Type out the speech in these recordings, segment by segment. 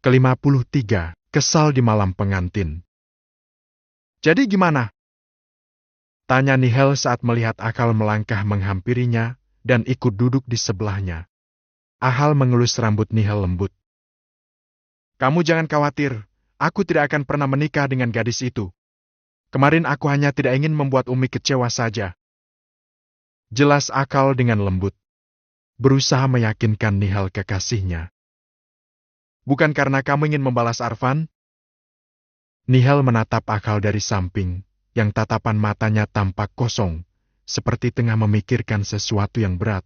ke-53, kesal di malam pengantin. Jadi gimana? Tanya Nihel saat melihat Akal melangkah menghampirinya dan ikut duduk di sebelahnya. Ahal mengelus rambut Nihel lembut. Kamu jangan khawatir, aku tidak akan pernah menikah dengan gadis itu. Kemarin aku hanya tidak ingin membuat Umi kecewa saja. Jelas Akal dengan lembut. Berusaha meyakinkan Nihel kekasihnya. Bukan karena kamu ingin membalas Arfan? Nihel menatap Akal dari samping, yang tatapan matanya tampak kosong, seperti tengah memikirkan sesuatu yang berat.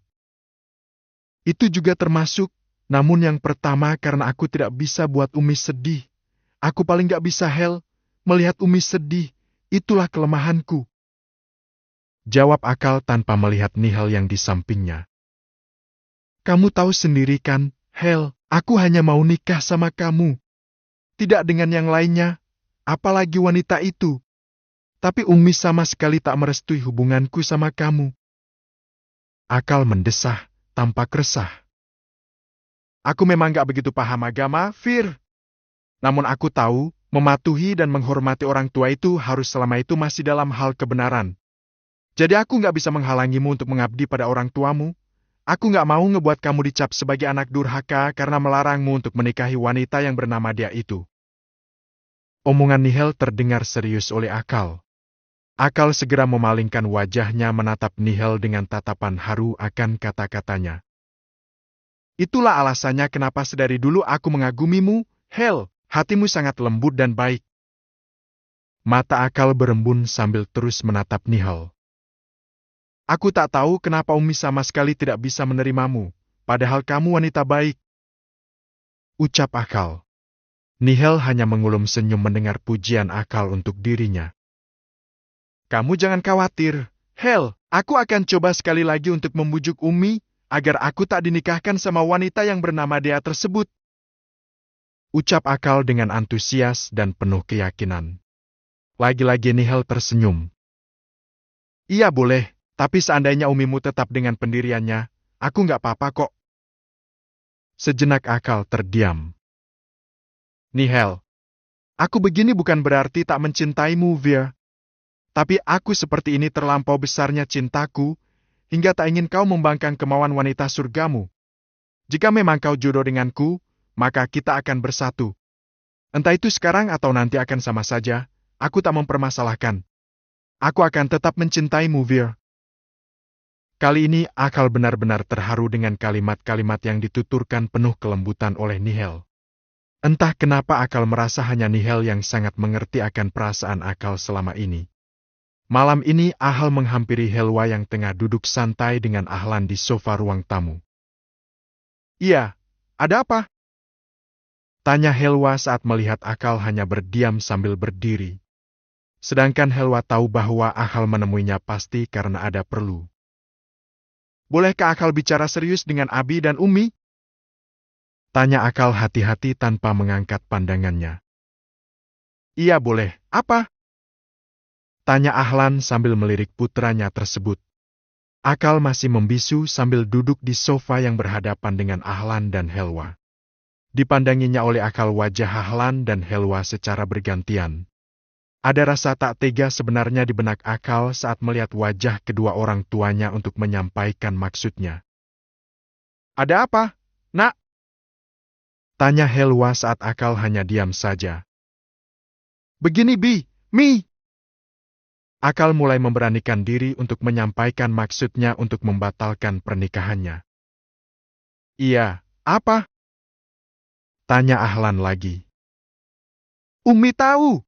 Itu juga termasuk, namun yang pertama karena aku tidak bisa buat Umi sedih. Aku paling gak bisa melihat Umi sedih, itulah kelemahanku. Jawab Akal tanpa melihat Nihel yang di sampingnya. Kamu tahu sendiri kan, aku hanya mau nikah sama kamu. Tidak dengan yang lainnya, apalagi wanita itu. Tapi Umi sama sekali tak merestui hubunganku sama kamu. Akal mendesah, tampak resah. Aku memang gak begitu paham agama, Fir. Namun aku tahu, mematuhi dan menghormati orang tua itu harus selama itu masih dalam hal kebenaran. Jadi aku gak bisa menghalangimu untuk mengabdi pada orang tuamu. Aku gak mau ngebuat kamu dicap sebagai anak durhaka karena melarangmu untuk menikahi wanita yang bernama dia itu. Omongan Nihel terdengar serius oleh Akal. Akal segera memalingkan wajahnya menatap Nihel dengan tatapan haru akan kata-katanya. Itulah alasannya kenapa sedari dulu aku mengagumimu, hatimu sangat lembut dan baik. Mata Akal berembun sambil terus menatap Nihel. Aku tak tahu kenapa Umi sama sekali tidak bisa menerimamu, padahal kamu wanita baik. Ucap Akal. Nihel hanya mengulum senyum mendengar pujian Akal untuk dirinya. Kamu jangan khawatir, aku akan coba sekali lagi untuk membujuk Umi, agar aku tak dinikahkan sama wanita yang bernama Dea tersebut. Ucap Akal dengan antusias dan penuh keyakinan. Lagi-lagi Nihel tersenyum. Iya boleh. Tapi seandainya Umimu tetap dengan pendiriannya, aku nggak apa-apa kok. Sejenak Akal terdiam. Nihel, aku begini bukan berarti tak mencintaimu, Vir. Tapi aku seperti ini terlampau besarnya cintaku, hingga tak ingin kau membangkang kemauan wanita surgamu. Jika memang kau jodoh denganku, maka kita akan bersatu. Entah itu sekarang atau nanti akan sama saja, aku tak mempermasalahkan. Aku akan tetap mencintaimu, Vir. Kali ini Akal benar-benar terharu dengan kalimat-kalimat yang dituturkan penuh kelembutan oleh Nihel. Entah kenapa Akal merasa hanya Nihel yang sangat mengerti akan perasaan Akal selama ini. Malam ini Ahal menghampiri Helwa yang tengah duduk santai dengan Ahlan di sofa ruang tamu. Iya, ada apa? Tanya Helwa saat melihat Akal hanya berdiam sambil berdiri. Sedangkan Helwa tahu bahwa Akal menemuinya pasti karena ada perlu. Bolehkah Akal bicara serius dengan Abi dan Umi? Tanya Akal hati-hati tanpa mengangkat pandangannya. Iya boleh, apa? Tanya Ahlan sambil melirik putranya tersebut. Akal masih membisu sambil duduk di sofa yang berhadapan dengan Ahlan dan Helwa. Dipandanginya oleh Akal wajah Ahlan dan Helwa secara bergantian. Ada rasa tak tega sebenarnya di benak Akal saat melihat wajah kedua orang tuanya untuk menyampaikan maksudnya. Ada apa, Nak? Tanya Helwa saat Akal hanya diam saja. Begini Mi. Akal mulai memberanikan diri untuk menyampaikan maksudnya untuk membatalkan pernikahannya. Iya, apa? Tanya Ahlan lagi. Umi tahu.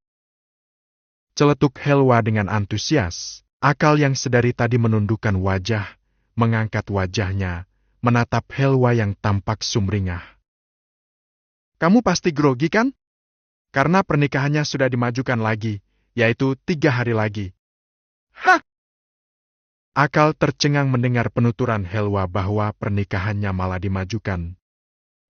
Celetuk Helwa dengan antusias. Akal yang sedari tadi menundukkan wajah, mengangkat wajahnya, menatap Helwa yang tampak sumringah. Kamu pasti grogi kan? Karena pernikahannya sudah dimajukan lagi, yaitu 3 hari lagi. Hah! Akal tercengang mendengar penuturan Helwa bahwa pernikahannya malah dimajukan.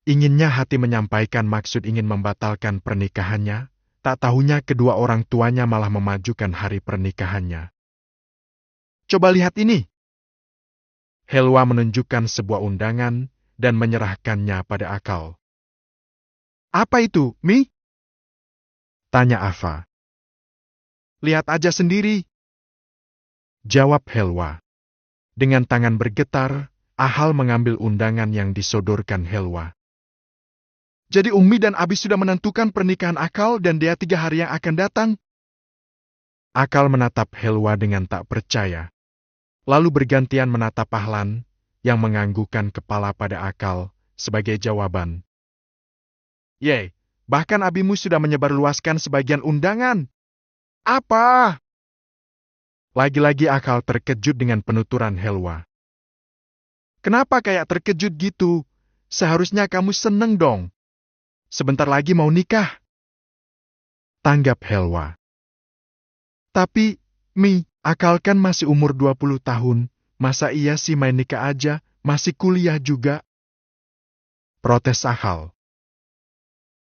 Inginnya hati menyampaikan maksud ingin membatalkan pernikahannya, tak tahunya kedua orang tuanya malah memajukan hari pernikahannya. Coba lihat ini. Helwa menunjukkan sebuah undangan dan menyerahkannya pada Akal. Apa itu, Mi? Tanya Ava. Lihat aja sendiri, jawab Helwa. Dengan tangan bergetar, Ahal mengambil undangan yang disodorkan Helwa. Jadi Umi dan Abi sudah menentukan pernikahan Akal dan dia 3 hari yang akan datang? Akal menatap Helwa dengan tak percaya. Lalu bergantian menatap Ahlan, yang menganggukkan kepala pada Akal, sebagai jawaban. Ye, bahkan abimu sudah menyebarluaskan sebagian undangan. Apa? Lagi-lagi Akal terkejut dengan penuturan Helwa. Kenapa kayak terkejut gitu? Seharusnya kamu seneng dong. Sebentar lagi mau nikah. Tanggap Helwa. Tapi, Mi, Akal kan masih umur 20 tahun. Masa iya sih main nikah aja, masih kuliah juga? Protes Akal.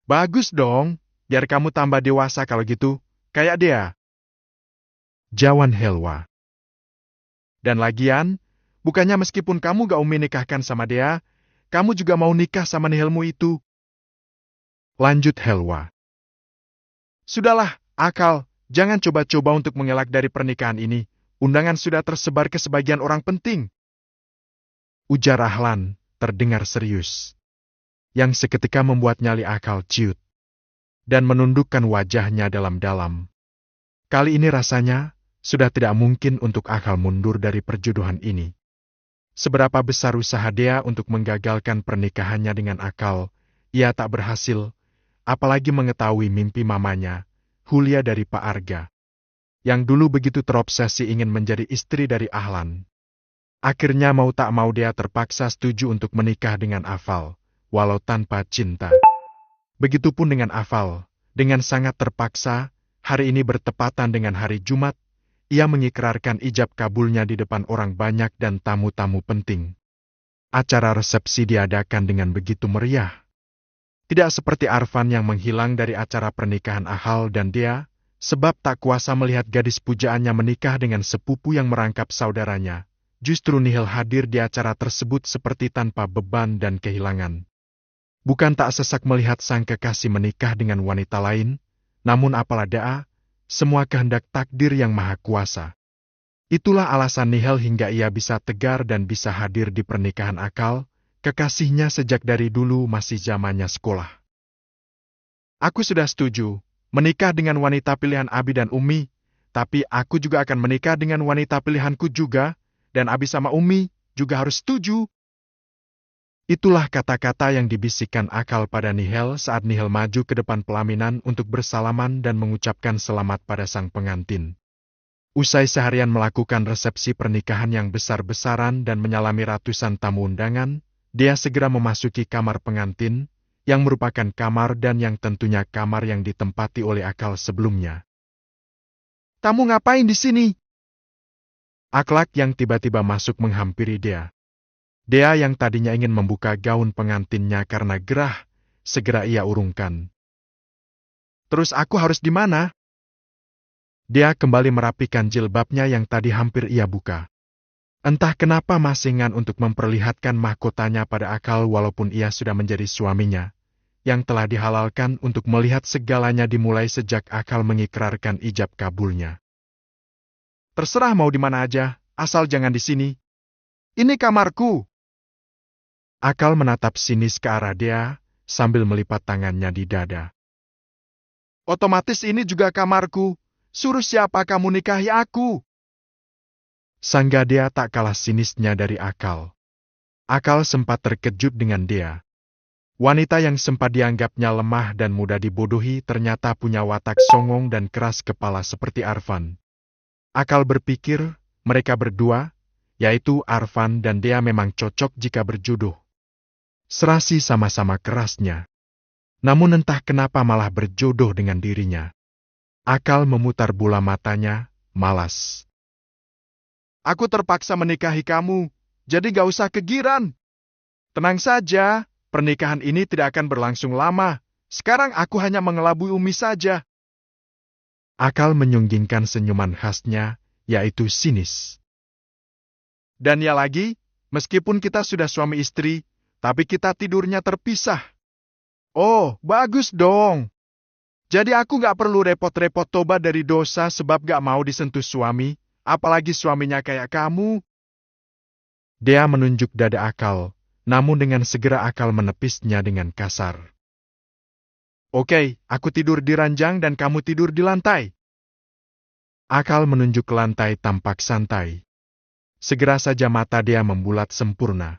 Bagus dong, biar kamu tambah dewasa kalau gitu, kayak dia. Jawan Helwa. Dan lagian, bukannya meskipun kamu gak umi nikahkan sama dia, kamu juga mau nikah sama nihilmu itu. Lanjut Helwa. Sudahlah, Akal, jangan coba-coba untuk mengelak dari pernikahan ini. Undangan sudah tersebar ke sebagian orang penting. Ujar Ahlan, terdengar serius. Yang seketika membuat nyali Akal ciut. Dan menundukkan wajahnya dalam-dalam. Kali ini rasanya, sudah tidak mungkin untuk Akal mundur dari perjodohan ini. Seberapa besar usaha dia untuk menggagalkan pernikahannya dengan Akal, ia tak berhasil, apalagi mengetahui mimpi mamanya, Hulia dari Pak Arga, yang dulu begitu terobsesi ingin menjadi istri dari Ahlan. Akhirnya mau tak mau dia terpaksa setuju untuk menikah dengan Afal, walau tanpa cinta. Begitupun dengan Afal, dengan sangat terpaksa, hari ini bertepatan dengan hari Jumat, ia mengikrarkan ijab kabulnya di depan orang banyak dan tamu-tamu penting. Acara resepsi diadakan dengan begitu meriah. Tidak seperti Arfan yang menghilang dari acara pernikahan Ahal dan dia, sebab tak kuasa melihat gadis pujaannya menikah dengan sepupu yang merangkap saudaranya. Justru nihil hadir di acara tersebut seperti tanpa beban dan kehilangan. Bukan tak sesak melihat sang kekasih menikah dengan wanita lain, namun apalah daa, semua kehendak takdir yang maha kuasa. Itulah alasan nihil hingga ia bisa tegar dan bisa hadir di pernikahan Akal, kekasihnya sejak dari dulu masih zamannya sekolah. Aku sudah setuju, menikah dengan wanita pilihan Abi dan Umi, tapi aku juga akan menikah dengan wanita pilihanku juga, dan Abi sama Umi juga harus setuju. Itulah kata-kata yang dibisikkan Akal pada Nihil saat Nihil maju ke depan pelaminan untuk bersalaman dan mengucapkan selamat pada sang pengantin. Usai seharian melakukan resepsi pernikahan yang besar-besaran dan menyalami ratusan tamu undangan, dia segera memasuki kamar pengantin, yang merupakan kamar dan yang tentunya kamar yang ditempati oleh Akal sebelumnya. Kamu ngapain di sini? Akhlak yang tiba-tiba masuk menghampiri dia. Dia yang tadinya ingin membuka gaun pengantinnya karena gerah, segera ia urungkan. Terus aku harus di mana? Dia kembali merapikan jilbabnya yang tadi hampir ia buka. Entah kenapa masingan untuk memperlihatkan mahkotanya pada Akal walaupun ia sudah menjadi suaminya, yang telah dihalalkan untuk melihat segalanya dimulai sejak Akal mengikrarkan ijab kabulnya. Terserah mau di mana aja, asal jangan di sini. Ini kamarku. Akal menatap sinis ke arah dia, sambil melipat tangannya di dada. Otomatis ini juga kamarku. Suruh siapa kamu nikahi aku? Sangga dia tak kalah sinisnya dari Akal. Akal sempat terkejut dengan dia. Wanita yang sempat dianggapnya lemah dan mudah dibodohi ternyata punya watak songong dan keras kepala seperti Arfan. Akal berpikir, mereka berdua, yaitu Arfan dan dia memang cocok jika berjodoh. Serasi sama-sama kerasnya. Namun entah kenapa malah berjodoh dengan dirinya. Akal memutar bola matanya, malas. Aku terpaksa menikahi kamu, jadi gak usah kegiran. Tenang saja, pernikahan ini tidak akan berlangsung lama. Sekarang aku hanya mengelabui Umi saja. Akal menyunggingkan senyuman khasnya, yaitu sinis. Dan ya lagi, meskipun kita sudah suami istri, tapi kita tidurnya terpisah. Oh, bagus dong. Jadi aku nggak perlu repot-repot tobat dari dosa sebab nggak mau disentuh suami, apalagi suaminya kayak kamu. Dia menunjuk dada Akal, namun dengan segera Akal menepisnya dengan kasar. Oke, aku tidur di ranjang dan kamu tidur di lantai. Akal menunjuk ke lantai tampak santai. Segera saja mata dia membulat sempurna.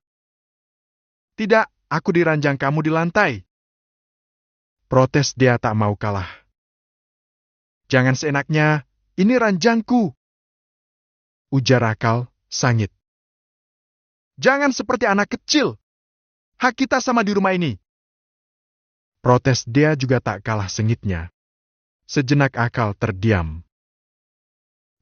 Tidak, aku di ranjang kamu di lantai. Protes dia tak mau kalah. Jangan seenaknya, ini ranjangku. Ujar Akal, sangit. Jangan seperti anak kecil. Hak kita sama di rumah ini. Protes dia juga tak kalah sengitnya. Sejenak Akal terdiam.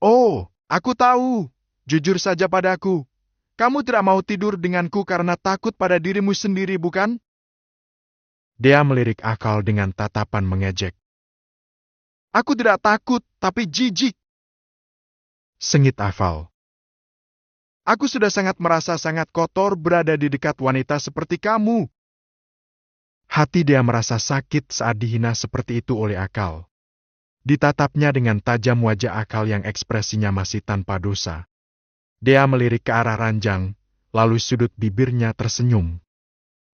Oh, aku tahu. Jujur saja padaku. Kamu tidak mau tidur denganku karena takut pada dirimu sendiri, bukan? Dia melirik Akal dengan tatapan mengejek. Aku tidak takut, tapi jijik. Sengit Akal. Aku sudah sangat merasa sangat kotor berada di dekat wanita seperti kamu. Hati dia merasa sakit saat dihina seperti itu oleh Akal. Ditatapnya dengan tajam wajah Akal yang ekspresinya masih tanpa dosa. Dia melirik ke arah ranjang, lalu sudut bibirnya tersenyum.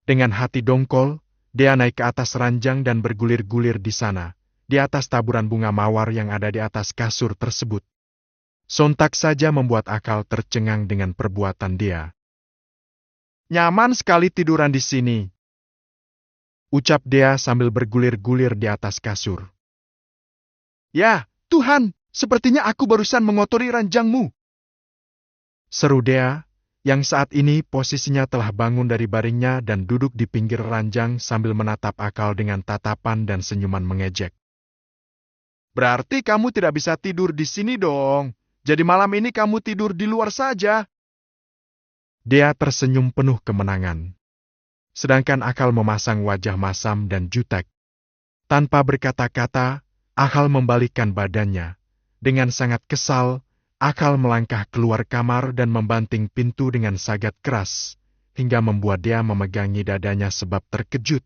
Dengan hati dongkol, dia naik ke atas ranjang dan bergulir-gulir di sana, di atas taburan bunga mawar yang ada di atas kasur tersebut. Sontak saja membuat Akal tercengang dengan perbuatan dia. Nyaman sekali tiduran di sini, ucap dia sambil bergulir-gulir di atas kasur. Ya, Tuhan, sepertinya aku barusan mengotori ranjangmu. Seru dia, yang saat ini posisinya telah bangun dari baringnya dan duduk di pinggir ranjang sambil menatap Akal dengan tatapan dan senyuman mengejek. Berarti kamu tidak bisa tidur di sini dong. Jadi malam ini kamu tidur di luar saja. Dia tersenyum penuh kemenangan. Sedangkan Akal memasang wajah masam dan jutek. Tanpa berkata-kata, Akal membalikkan badannya. Dengan sangat kesal, Akal melangkah keluar kamar dan membanting pintu dengan sangat keras, hingga membuat dia memegangi dadanya sebab terkejut.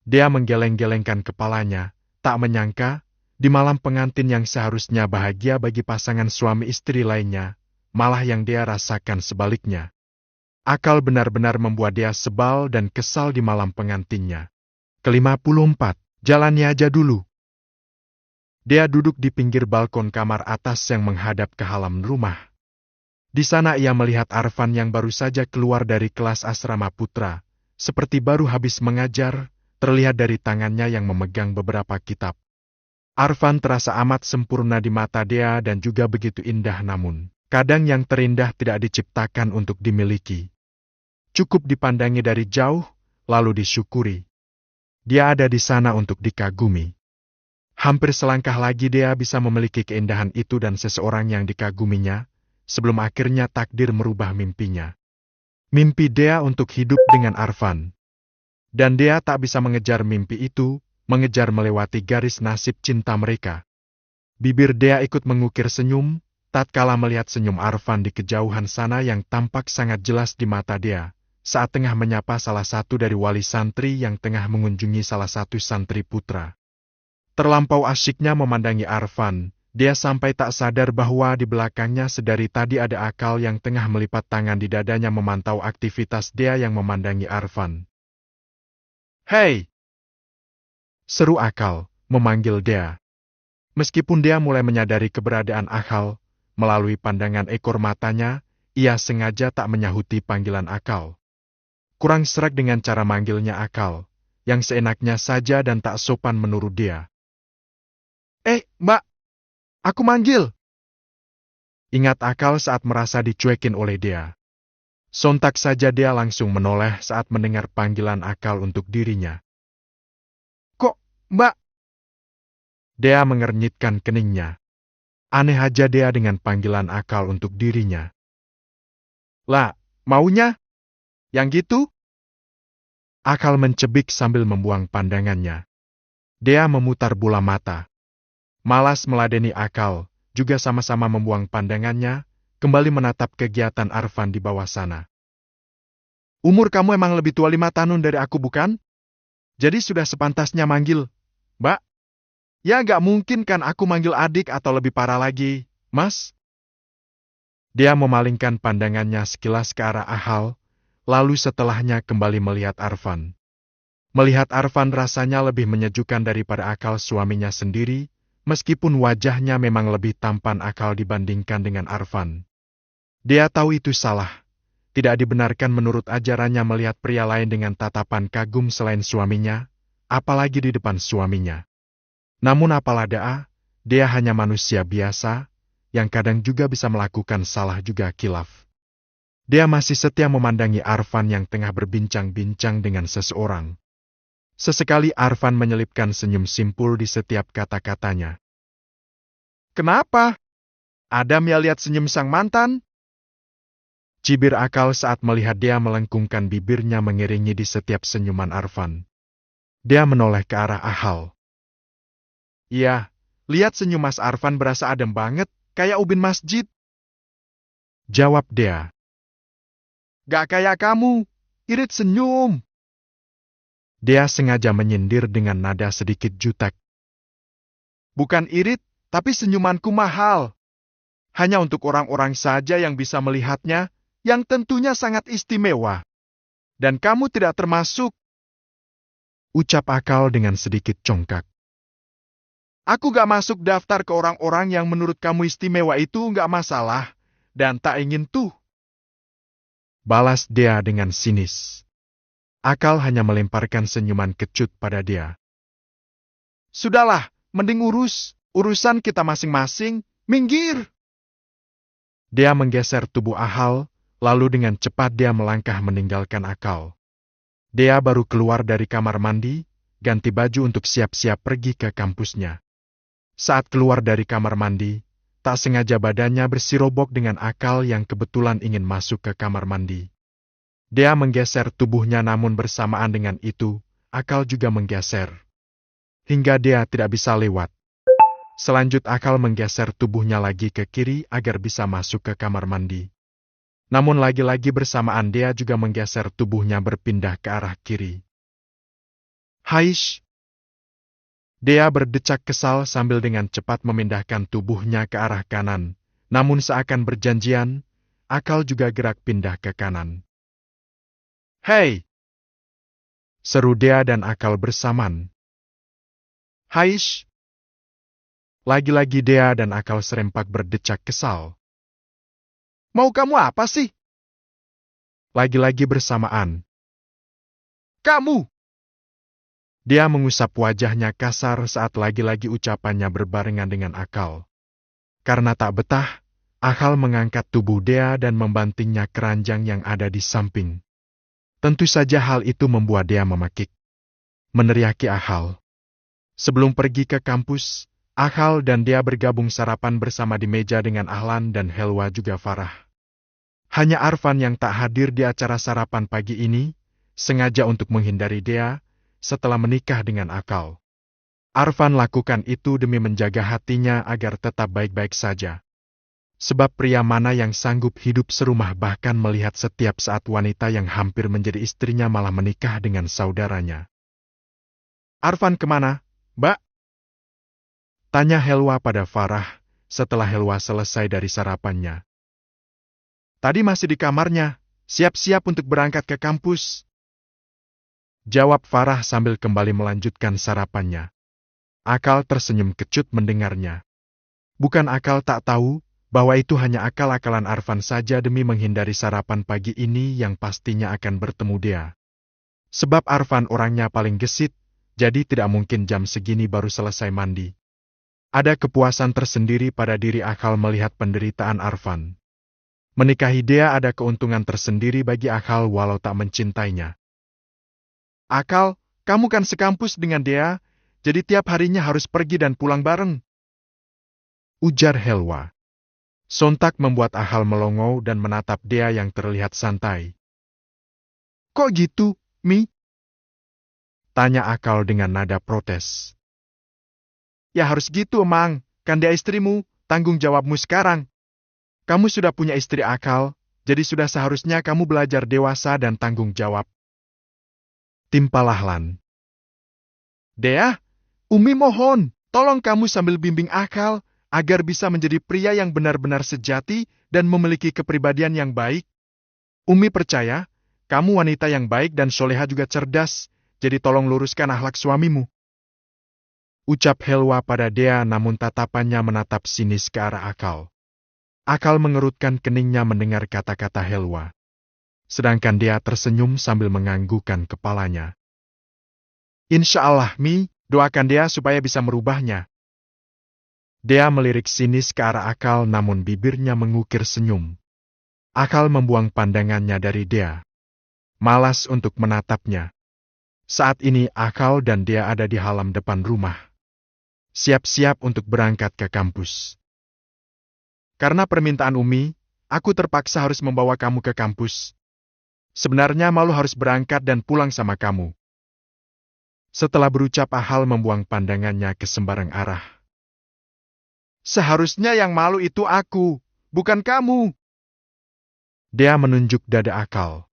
Dia menggeleng-gelengkan kepalanya, tak menyangka, di malam pengantin yang seharusnya bahagia bagi pasangan suami istri lainnya, malah yang dia rasakan sebaliknya. Akal benar-benar membuat dia sebal dan kesal di malam pengantinnya. Ke-54, jalannya aja dulu. Dia duduk di pinggir balkon kamar atas yang menghadap ke halaman rumah. Di sana ia melihat Arfan yang baru saja keluar dari kelas asrama putra, seperti baru habis mengajar, terlihat dari tangannya yang memegang beberapa kitab. Arfan terasa amat sempurna di mata dia dan juga begitu indah namun, kadang yang terindah tidak diciptakan untuk dimiliki. Cukup dipandangi dari jauh, lalu disyukuri. Dia ada di sana untuk dikagumi. Hampir selangkah lagi dia bisa memiliki keindahan itu dan seseorang yang dikaguminya, sebelum akhirnya takdir merubah mimpinya. Mimpi dia untuk hidup dengan Arfan. Dan dia tak bisa mengejar mimpi itu, mengejar melewati garis nasib cinta mereka. Bibir dia ikut mengukir senyum, tatkala melihat senyum Arfan di kejauhan sana yang tampak sangat jelas di mata dia, saat tengah menyapa salah satu dari wali santri yang tengah mengunjungi salah satu santri putra. Terlampau asyiknya memandangi Arfan, dia sampai tak sadar bahwa di belakangnya sedari tadi ada Akal yang tengah melipat tangan di dadanya memantau aktivitas dia yang memandangi Arfan. Hei! Seru Akal, memanggil dia. Meskipun dia mulai menyadari keberadaan Akal, melalui pandangan ekor matanya, ia sengaja tak menyahuti panggilan Akal. Kurang serak dengan cara manggilnya Akal, yang seenaknya saja dan tak sopan menurut dia. Mbak, aku manggil. Ingat Akal saat merasa dicuekin oleh dia. Sontak saja dia langsung menoleh saat mendengar panggilan Akal untuk dirinya. Kok, Mbak? Dia mengernyitkan keningnya. Aneh aja dia dengan panggilan Akal untuk dirinya. Lah, maunya? Yang gitu? Akal mencebik sambil membuang pandangannya. Dia memutar bola mata. Malas meladeni Akal, juga sama-sama membuang pandangannya, kembali menatap kegiatan Arfan di bawah sana. Umur kamu emang lebih tua 5 tahun dari aku bukan? Jadi sudah sepantasnya manggil, Mbak. Ya gak mungkin kan aku manggil adik atau lebih parah lagi, Mas. Dia memalingkan pandangannya sekilas ke arah Ahal, lalu setelahnya kembali melihat Arfan. Melihat Arfan rasanya lebih menyejukkan daripada Akal suaminya sendiri, meskipun wajahnya memang lebih tampan Akal dibandingkan dengan Arfan. Dia tahu itu salah. Tidak dibenarkan menurut ajarannya melihat pria lain dengan tatapan kagum selain suaminya, apalagi di depan suaminya. Namun apalah dia hanya manusia biasa, yang kadang juga bisa melakukan salah juga kilaf. Dia masih setia memandangi Arfan yang tengah berbincang-bincang dengan seseorang. Sesekali Arfan menyelipkan senyum simpul di setiap kata-katanya. Kenapa? Adam ya lihat senyum sang mantan? Cibir Akal saat melihat dia melengkungkan bibirnya mengiringi di setiap senyuman Arfan. Dia menoleh ke arah Ahal. Iya, lihat senyum Mas Arfan berasa adem banget, kayak ubin masjid. Jawab dia. Gak kayak kamu, irit senyum. Dia sengaja menyindir dengan nada sedikit jutek. Bukan irit, tapi senyumanku mahal. Hanya untuk orang-orang saja yang bisa melihatnya, yang tentunya sangat istimewa. Dan kamu tidak termasuk. Ucap Akal dengan sedikit congkak. Aku gak masuk daftar ke orang-orang yang menurut kamu istimewa itu gak masalah. Dan tak ingin tuh. Balas dia dengan sinis. Akal hanya melemparkan senyuman kecut pada dia. Sudahlah, mending urusan kita masing-masing, minggir. Dia menggeser tubuh Ahal, lalu dengan cepat dia melangkah meninggalkan Akal. Dia baru keluar dari kamar mandi, ganti baju untuk siap-siap pergi ke kampusnya. Saat keluar dari kamar mandi, tak sengaja badannya bersirobok dengan Akal yang kebetulan ingin masuk ke kamar mandi. Dia menggeser tubuhnya namun bersamaan dengan itu, Akal juga menggeser. Hingga dia tidak bisa lewat. Selanjut Akal menggeser tubuhnya lagi ke kiri agar bisa masuk ke kamar mandi. Namun lagi-lagi bersamaan dia juga menggeser tubuhnya berpindah ke arah kiri. Haish! Dia berdecak kesal sambil dengan cepat memindahkan tubuhnya ke arah kanan. Namun seakan berjanjian, Akal juga gerak pindah ke kanan. Hei! Seru dia dan Akal bersamaan. Haish! Lagi-lagi dia dan Akal serempak berdecak kesal. Mau kamu apa sih? Lagi-lagi bersamaan. Kamu! Dia mengusap wajahnya kasar saat lagi-lagi ucapannya berbarengan dengan Akal. Karena tak betah, Akal mengangkat tubuh dia dan membantingnya ke ranjang yang ada di samping. Tentu saja hal itu membuat dia memakik. Meneriaki Akal. Sebelum pergi ke kampus, Akal dan dia bergabung sarapan bersama di meja dengan Ahlan dan Helwa juga Farah. Hanya Arfan yang tak hadir di acara sarapan pagi ini, sengaja untuk menghindari dia, setelah menikah dengan Akal. Arfan lakukan itu demi menjaga hatinya agar tetap baik-baik saja. Sebab pria mana yang sanggup hidup serumah bahkan melihat setiap saat wanita yang hampir menjadi istrinya malah menikah dengan saudaranya. Arfan kemana, Mbak? Tanya Helwa pada Farah, setelah Helwa selesai dari sarapannya. Tadi masih di kamarnya, siap-siap untuk berangkat ke kampus. Jawab Farah sambil kembali melanjutkan sarapannya. Akal tersenyum kecut mendengarnya. Bukan Akal tak tahu, bahwa itu hanya akal-akalan Arfan saja demi menghindari sarapan pagi ini yang pastinya akan bertemu dia. Sebab Arfan orangnya paling gesit, jadi tidak mungkin jam segini baru selesai mandi. Ada kepuasan tersendiri pada diri Akal melihat penderitaan Arfan. Menikahi dia ada keuntungan tersendiri bagi Akal walau tak mencintainya. Akal, kamu kan sekampus dengan dia, jadi tiap harinya harus pergi dan pulang bareng. Ujar Helwa. Sontak membuat Akal melongo dan menatap dia yang terlihat santai. Kok gitu, Mi? Tanya Akal dengan nada protes. Ya harus gitu, Emang. Kan dia istrimu, tanggung jawabmu sekarang. Kamu sudah punya istri Akal, jadi sudah seharusnya kamu belajar dewasa dan tanggung jawab. Timpalah Lan. Dea, Umi mohon, tolong kamu sambil bimbing Akal, agar bisa menjadi pria yang benar-benar sejati dan memiliki kepribadian yang baik. Umi percaya, kamu wanita yang baik dan soleha juga cerdas, jadi tolong luruskan akhlak suamimu. Ucap Helwa pada Dea namun tatapannya menatap sinis ke arah Akal. Akal mengerutkan keningnya mendengar kata-kata Helwa. Sedangkan Dea tersenyum sambil menganggukkan kepalanya. Insya Allah, Mi, doakan Dea supaya bisa merubahnya. Dea melirik sinis ke arah Akal namun bibirnya mengukir senyum. Akal membuang pandangannya dari Dea. Malas untuk menatapnya. Saat ini Akal dan Dea ada di halaman depan rumah. Siap-siap untuk berangkat ke kampus. Karena permintaan Umi, aku terpaksa harus membawa kamu ke kampus. Sebenarnya malu harus berangkat dan pulang sama kamu. Setelah berucap Akal membuang pandangannya ke sembarang arah. Seharusnya yang malu itu aku, bukan kamu. Dea menunjuk dada Akal.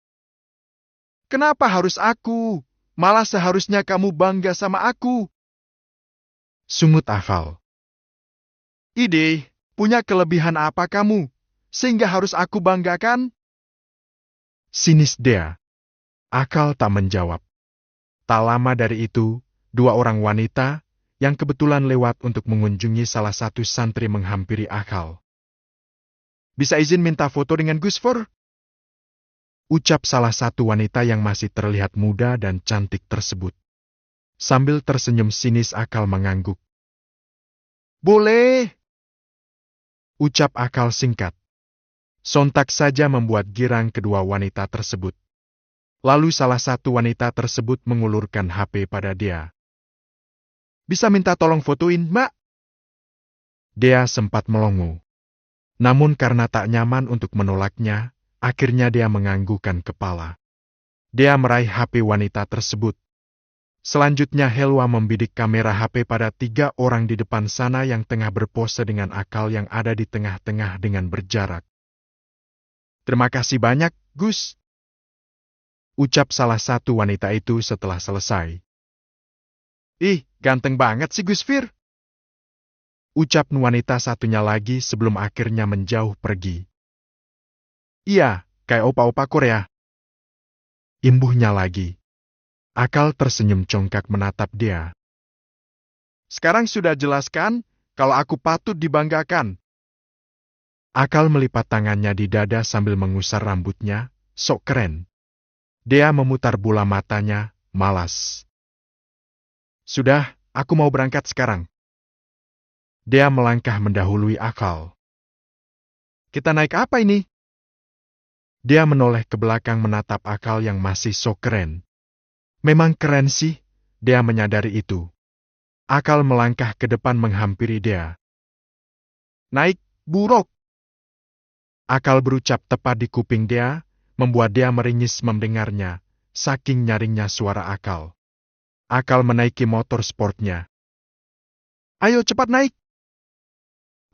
Kenapa harus aku? Malah seharusnya kamu bangga sama aku. Sungut Akal. Ide, punya kelebihan apa kamu, sehingga harus aku banggakan? Sinis Dea. Akal tak menjawab. Tak lama dari itu, dua orang wanita, yang kebetulan lewat untuk mengunjungi salah satu santri menghampiri Akal. Bisa izin minta foto dengan Gus Fur? Ucap salah satu wanita yang masih terlihat muda dan cantik tersebut. Sambil tersenyum sinis Akal mengangguk. Boleh. Ucap Akal singkat. Sontak saja membuat girang kedua wanita tersebut. Lalu salah satu wanita tersebut mengulurkan HP pada Dea. Bisa minta tolong fotoin, Mbak? Dea sempat melongo. Namun karena tak nyaman untuk menolaknya, akhirnya Dea menganggukkan kepala. Dea meraih HP wanita tersebut. Selanjutnya Helwa membidik kamera HP pada 3 orang di depan sana yang tengah berpose dengan Akal yang ada di tengah-tengah dengan berjarak. Terima kasih banyak, Gus. Ucap salah satu wanita itu setelah selesai. Ih, ganteng banget sih Gus Fir. Ucap wanita satunya lagi sebelum akhirnya menjauh pergi. Iya, kayak opa-opa Korea. Imbuhnya lagi. Akal tersenyum congkak menatap Dea. Sekarang sudah jelaskan kalau aku patut dibanggakan. Akal melipat tangannya di dada sambil mengusar rambutnya, sok keren. Dea memutar bola matanya, malas. Sudah, aku mau berangkat sekarang. Dea melangkah mendahului Akal. Kita naik apa ini? Dea menoleh ke belakang menatap Akal yang masih sok keren. Memang keren sih, Dea menyadari itu. Akal melangkah ke depan menghampiri Dea. Naik, buruk. Akal berucap tepat di kuping Dea, membuat Dea meringis mendengarnya, saking nyaringnya suara Akal. Akal menaiki motor sportnya. Ayo cepat naik.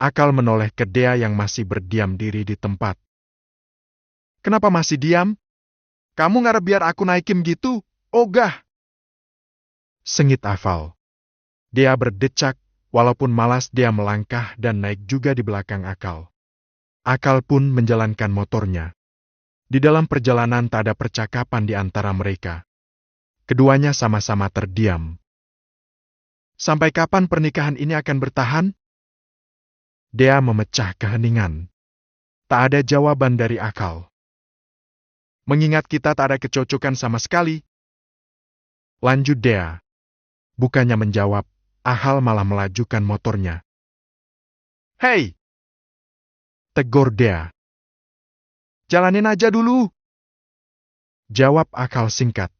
Akal menoleh ke Dea yang masih berdiam diri di tempat. Kenapa masih diam? Kamu ngarep biar aku naikin gitu? Ogah. Sengit Akal. Dea berdecak, walaupun malas Dea melangkah dan naik juga di belakang Akal. Akal pun menjalankan motornya. Di dalam perjalanan tak ada percakapan di antara mereka. Keduanya sama-sama terdiam. Sampai kapan pernikahan ini akan bertahan? Dea memecah keheningan. Tak ada jawaban dari Akal. Mengingat kita tak ada kecocokan sama sekali. Lanjut Dea. Bukannya menjawab, Akal malah melajukan motornya. Hei! Tegur Dea. Jalanin aja dulu. Jawab Akal singkat.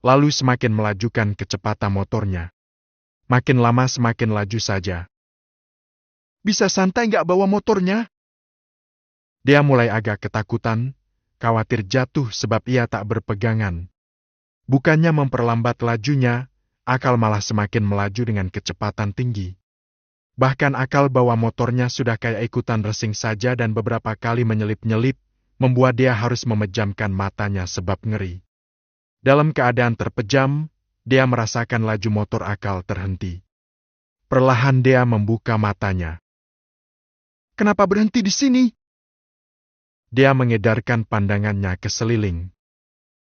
Lalu semakin melajukan kecepatan motornya. Makin lama semakin laju saja. Bisa santai nggak bawa motornya? Dea mulai agak ketakutan, khawatir jatuh sebab ia tak berpegangan. Bukannya memperlambat lajunya, Akal malah semakin melaju dengan kecepatan tinggi. Bahkan Akal bawa motornya sudah kayak ikutan racing saja dan beberapa kali menyelip-nyelip, membuat dia harus memejamkan matanya sebab ngeri. Dalam keadaan terpejam, Dia merasakan laju motor Akal terhenti. Perlahan dia membuka matanya. Kenapa berhenti di sini? Dia mengedarkan pandangannya ke seliling.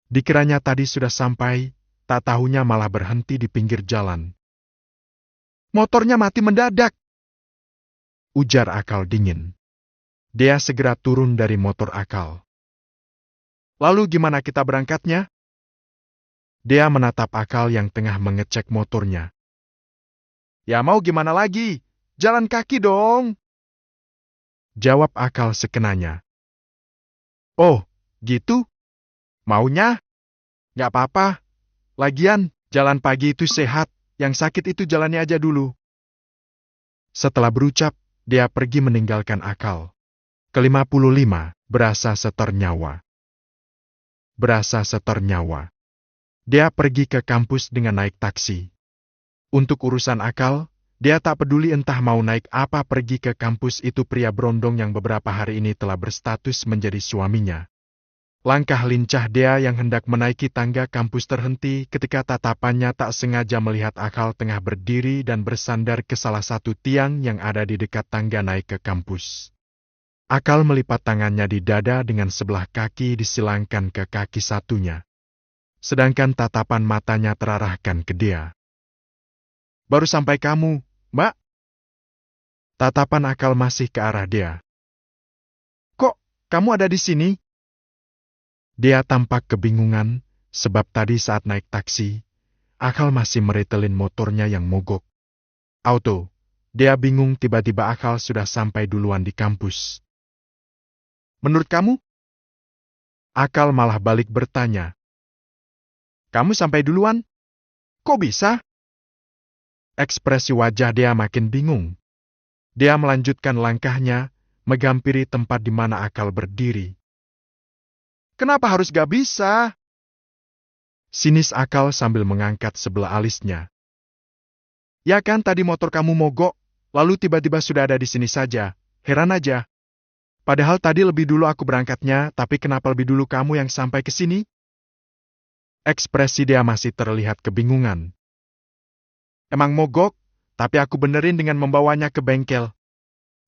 Dikiranya tadi sudah sampai, tak tahunya malah berhenti di pinggir jalan. Motornya mati mendadak, ujar Akal dingin. Dia segera turun dari motor Akal. Lalu gimana kita berangkatnya? Dia menatap Akal yang tengah mengecek motornya. Ya mau gimana lagi? Jalan kaki dong, jawab Akal sekenanya. Oh, gitu? Maunya? Nggak apa-apa. Lagian, jalan pagi itu sehat, yang sakit itu jalannya aja dulu. Setelah berucap, dia pergi meninggalkan Akal. Ke-55, berasa setor nyawa. Berasa setor nyawa. Dia pergi ke kampus dengan naik taksi. Untuk urusan Akal, dia tak peduli entah mau naik apa pergi ke kampus itu pria berondong yang beberapa hari ini telah berstatus menjadi suaminya. Langkah lincah dia yang hendak menaiki tangga kampus terhenti ketika tatapannya tak sengaja melihat Akal tengah berdiri dan bersandar ke salah satu tiang yang ada di dekat tangga naik ke kampus. Akal melipat tangannya di dada dengan sebelah kaki disilangkan ke kaki satunya. Sedangkan tatapan matanya terarahkan ke dia. Baru sampai kamu, Mbak? Tatapan Akal masih ke arah dia. Kok, kamu ada di sini? Dia tampak kebingungan, sebab tadi saat naik taksi, Akal masih meretelin motornya yang mogok. Auto, dia bingung tiba-tiba Akal sudah sampai duluan di kampus. Menurut kamu? Akal malah balik bertanya. Kamu sampai duluan? Kok bisa? Ekspresi wajah dia makin bingung. Dia melanjutkan langkahnya, menghampiri tempat di mana Akal berdiri. Kenapa harus gak bisa? Sinis Akal sambil mengangkat sebelah alisnya. Ya kan tadi motor kamu mogok, lalu tiba-tiba sudah ada di sini saja. Heran aja. Padahal tadi lebih dulu aku berangkatnya, tapi kenapa lebih dulu kamu yang sampai ke sini? Ekspresi dia masih terlihat kebingungan. Emang mogok, tapi aku benerin dengan membawanya ke bengkel.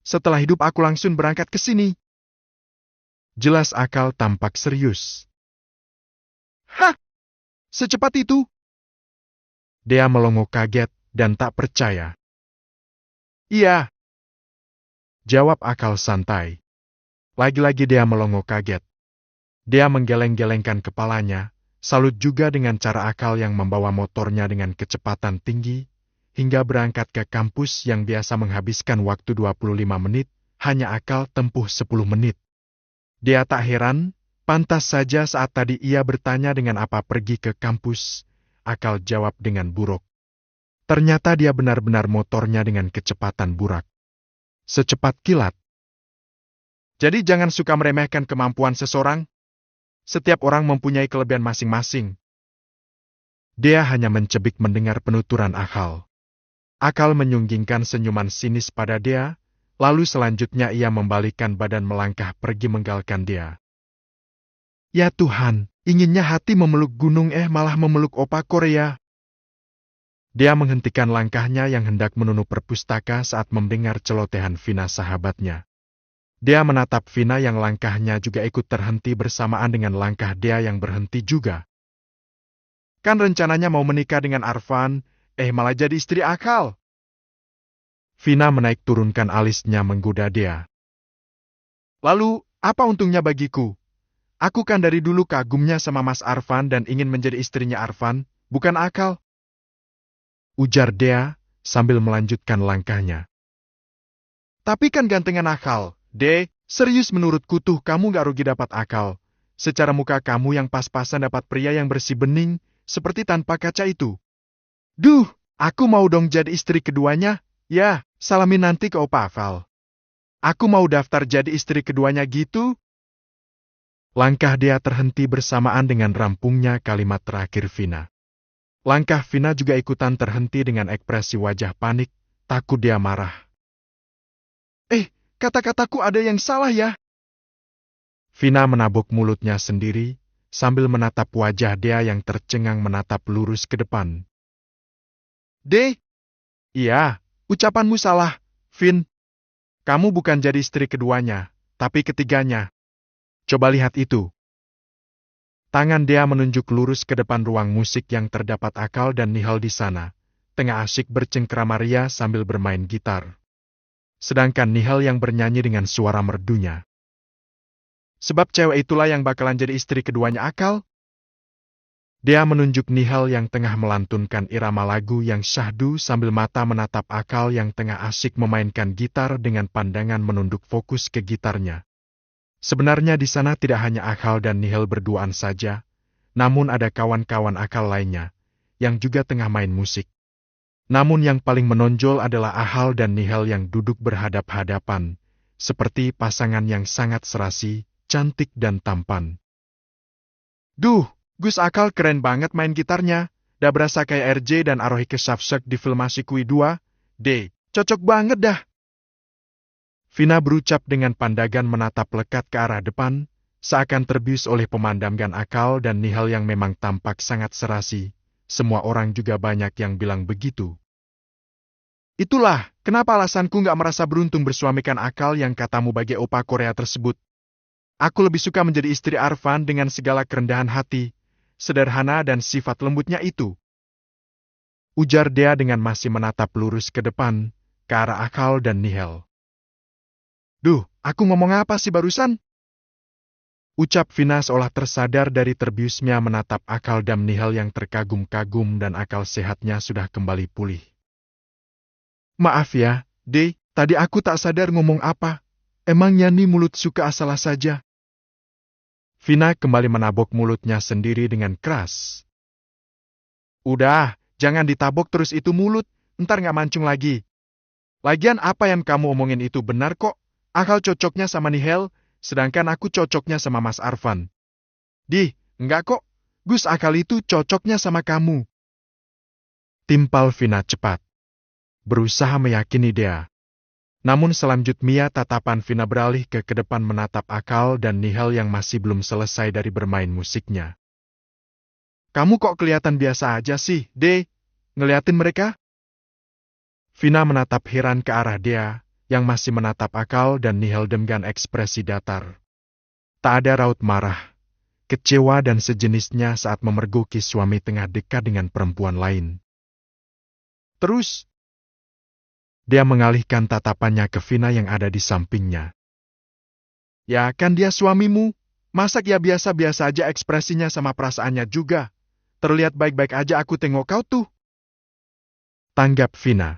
Setelah hidup aku langsung berangkat ke sini. Jelas Akal tampak serius. Hah? Secepat itu? Dia melongo kaget dan tak percaya. Iya, jawab Akal santai. Lagi-lagi dia melongo kaget. Dia menggeleng-gelengkan kepalanya, salut juga dengan cara Akal yang membawa motornya dengan kecepatan tinggi, hingga berangkat ke kampus yang biasa menghabiskan waktu 25 menit, hanya Akal tempuh 10 menit. Dia tak heran, pantas saja saat tadi ia bertanya dengan apa pergi ke kampus, Akal jawab dengan buruk. Ternyata dia benar-benar motornya dengan kecepatan burak. Secepat kilat. Jadi jangan suka meremehkan kemampuan seseorang. Setiap orang mempunyai kelebihan masing-masing. Dia hanya mencebik mendengar penuturan Akal. Akal menyunggingkan senyuman sinis pada dia, lalu selanjutnya ia membalikkan badan melangkah pergi meninggalkan dia. Ya Tuhan, inginnya hati memeluk gunung malah memeluk opa Korea. Dia menghentikan langkahnya yang hendak menuju perpustaka saat mendengar celotehan Vina sahabatnya. Dia menatap Vina yang langkahnya juga ikut terhenti bersamaan dengan langkah dia yang berhenti juga. Kan rencananya mau menikah dengan Arfan, malah jadi istri Akal. Vina menaik turunkan alisnya menggoda dia. Lalu, apa untungnya bagiku? Aku kan dari dulu kagumnya sama Mas Arfan dan ingin menjadi istrinya Arfan, bukan Akal. Ujar dia, sambil melanjutkan langkahnya. Tapi kan gantengan Akal, serius menurutku tuh kamu gak rugi dapat Akal. Secara muka kamu yang pas-pasan dapat pria yang bersih bening, seperti tanpa kaca itu. Duh, aku mau dong jadi istri keduanya. Ya, salamin nanti ke Opa Akal. Aku mau daftar jadi istri keduanya gitu. Langkah dia terhenti bersamaan dengan rampungnya kalimat terakhir Vina. Langkah Vina juga ikutan terhenti dengan ekspresi wajah panik, takut dia marah. Kata-kataku ada yang salah ya? Vina menabuk mulutnya sendiri, sambil menatap wajah Dea yang tercengang menatap lurus ke depan. "De, iya, ucapanmu salah, Vin. Kamu bukan jadi istri keduanya, tapi ketiganya. Coba lihat itu." Tangan Dea menunjuk lurus ke depan ruang musik yang terdapat Akal dan Nihal di sana, tengah asyik bercengkrama ria sambil bermain gitar. Sedangkan Nihal yang bernyanyi dengan suara merdunya. "Sebab cewek itulah yang bakalan jadi istri keduanya Akal." Dea menunjuk Nihal yang tengah melantunkan irama lagu yang syahdu sambil mata menatap Akal yang tengah asyik memainkan gitar dengan pandangan menunduk fokus ke gitarnya. Sebenarnya di sana tidak hanya Akal dan Nihal berduaan saja, namun ada kawan-kawan Akal lainnya, yang juga tengah main musik. Namun yang paling menonjol adalah Akal dan Nihal yang duduk berhadap-hadapan, seperti pasangan yang sangat serasi, cantik dan tampan. "Duh, Gus Akal keren banget main gitarnya, dah berasa kayak RJ dan Arohike Shafshak di film Asyikui 2, D, cocok banget dah." Vina berucap dengan pandangan menatap lekat ke arah depan, seakan terbius oleh pemandangan Akal dan Nihal yang memang tampak sangat serasi. Semua orang juga banyak yang bilang begitu. "Itulah, kenapa alasanku nggak merasa beruntung bersuamikan Akal yang katamu bagi opa Korea tersebut. Aku lebih suka menjadi istri Arfan dengan segala kerendahan hati, sederhana dan sifat lembutnya itu," ujar Dea dengan masih menatap lurus ke depan, ke arah Akal dan Nihal. "Duh, aku ngomong apa sih barusan?" ucap Vina seolah tersadar dari terbiusnya menatap Akal dan Nihal yang terkagum-kagum dan akal sehatnya sudah kembali pulih. "Maaf ya, De, tadi aku tak sadar ngomong apa. Emangnya nih mulut suka asalah saja." Vina kembali menabok mulutnya sendiri dengan keras. "Udah, jangan ditabok terus itu mulut, ntar nggak mancung lagi. Lagian apa yang kamu omongin itu benar kok. Akal cocoknya sama Nihal, sedangkan aku cocoknya sama Mas Arfan. Di, enggak kok. Gus Akal itu cocoknya sama kamu." Timpal Vina cepat. Berusaha meyakini Dea. Namun selanjutnya tatapan Vina beralih ke depan menatap Akal dan Nihal yang masih belum selesai dari bermain musiknya. "Kamu kok kelihatan biasa aja sih, De? Ngeliatin mereka?" Vina menatap heran ke arah Dea, yang masih menatap Akal dan Nihal dengan ekspresi datar. Tak ada raut marah, kecewa dan sejenisnya saat memergoki suami tengah dekat dengan perempuan lain. Terus, dia mengalihkan tatapannya ke Vina yang ada di sampingnya. "Ya kan dia suamimu, masa ya biasa-biasa aja ekspresinya sama perasaannya juga. Terlihat baik-baik aja aku tengok kau tuh," tanggap Vina.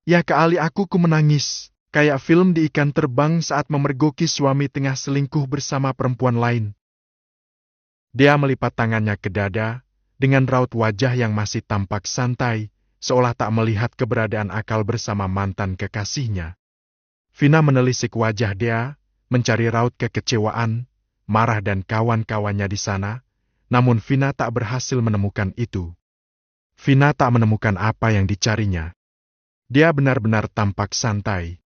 "Ya kali aku menangis, kayak film di Ikan Terbang saat memergoki suami tengah selingkuh bersama perempuan lain." Dia melipat tangannya ke dada, dengan raut wajah yang masih tampak santai, seolah tak melihat keberadaan Akal bersama mantan kekasihnya. Vina menelisik wajah Dea, mencari raut kekecewaan, marah dan kawan-kawannya di sana, namun Vina tak berhasil menemukan itu. Vina tak menemukan apa yang dicarinya. Dia benar-benar tampak santai.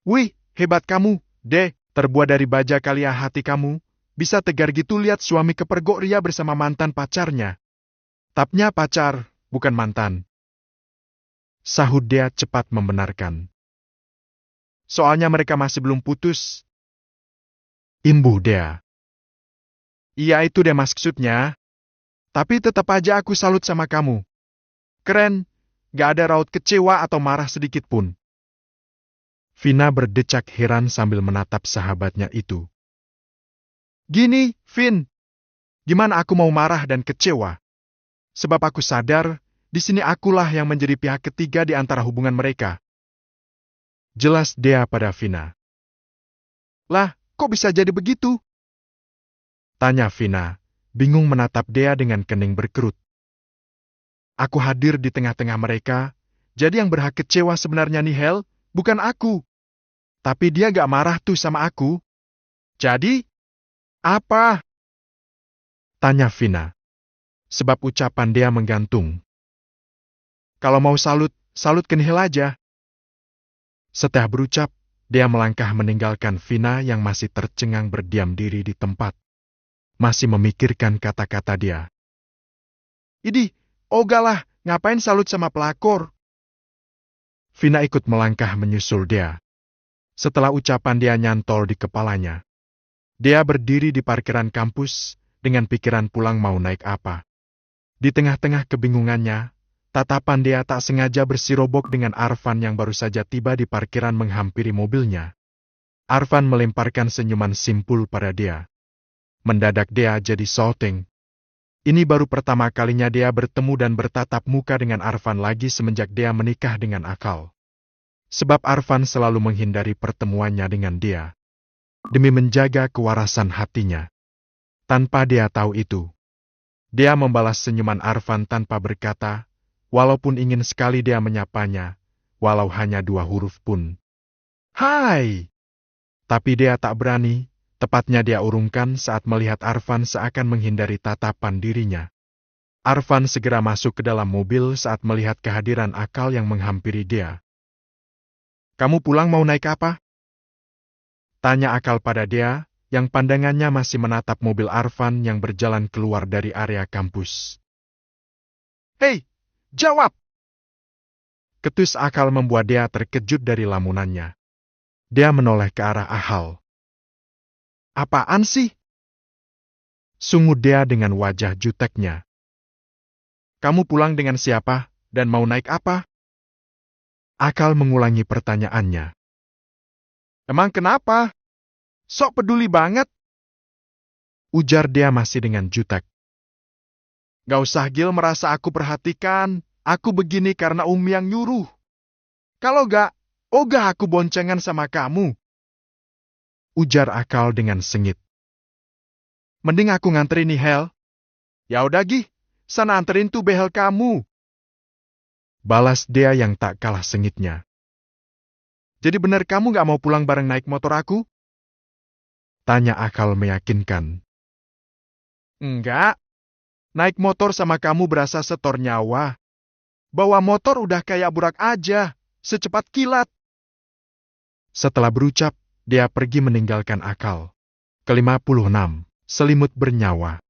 "Wih, hebat kamu, De, terbuat dari baja kalia hati kamu, bisa tegar gitu lihat suami kepergok ria bersama mantan pacarnya." "Tapnya pacar, bukan mantan," sahut Dea cepat membenarkan. "Soalnya mereka masih belum putus," imbuh Dea. "Iya itu deh maksudnya. Tapi tetap aja aku salut sama kamu. Keren, gak ada raut kecewa atau marah sedikit pun." Vina berdecak heran sambil menatap sahabatnya itu. "Gini, Vin, gimana aku mau marah dan kecewa? Sebab aku sadar, di sini akulah yang menjadi pihak ketiga di antara hubungan mereka," jelas Dea pada Vina. "Lah, kok bisa jadi begitu?" tanya Vina, bingung menatap Dea dengan kening berkerut. "Aku hadir di tengah-tengah mereka, jadi yang berhak kecewa sebenarnya Nihal, bukan aku. Tapi dia gak marah tuh sama aku. Jadi, apa?" tanya Vina. Sebab ucapan Dea menggantung. "Kalau mau salut, salut ke Nihal aja." Setelah berucap, Dea melangkah meninggalkan Vina yang masih tercengang berdiam diri di tempat. masih memikirkan kata-kata dia. Idih, ogalah, ngapain salut sama pelakor? Vina ikut melangkah menyusul dia. Setelah ucapan dia nyantol di kepalanya, dia berdiri di parkiran kampus dengan pikiran pulang mau naik apa. Di tengah-tengah kebingungannya, tatapan dia tak sengaja bersirobok dengan Arfan yang baru saja tiba di parkiran menghampiri mobilnya. Arfan melemparkan senyuman simpul pada dia. Mendadak dia jadi salting. Ini baru pertama kalinya dia bertemu dan bertatap muka dengan Arfan lagi semenjak dia menikah dengan Akal. Sebab Arfan selalu menghindari pertemuannya dengan dia, demi menjaga kewarasan hatinya. Tanpa dia tahu itu, dia membalas senyuman Arfan tanpa berkata, walaupun ingin sekali dia menyapanya, walau hanya 2 huruf pun. Hai! Tapi dia tak berani. Tepatnya dia urungkan saat melihat Arfan seakan menghindari tatapan dirinya. Arfan segera masuk ke dalam mobil saat melihat kehadiran Akal yang menghampiri dia. Kamu pulang mau naik apa? Tanya Akal pada dia, yang pandangannya masih menatap mobil Arfan yang berjalan keluar dari area kampus. Hei, jawab! Ketus Akal membuat dia terkejut dari lamunannya. Dia menoleh ke arah Ahal. Apaan sih? Sungut dia dengan wajah juteknya. Kamu pulang dengan siapa, dan mau naik apa? Akal mengulangi pertanyaannya. Emang kenapa? Sok peduli banget. Ujar dia masih dengan jutek. Gak usah Gil merasa aku perhatikan, aku begini karena Umi yang nyuruh. Kalau gak, ogah aku boncengan sama kamu. Ujar Akal dengan sengit. Mending aku nganterin nih Hel. Ya udah Gih, sana anterin tuh behel kamu. Balas dia yang tak kalah sengitnya. Jadi benar kamu gak mau pulang bareng naik motor aku? Tanya Akal meyakinkan. Enggak. Naik motor sama kamu berasa setor nyawa. Bawa motor udah kayak burak aja, secepat kilat. Setelah berucap, dia pergi meninggalkan Akal. Ke-56, selimut bernyawa.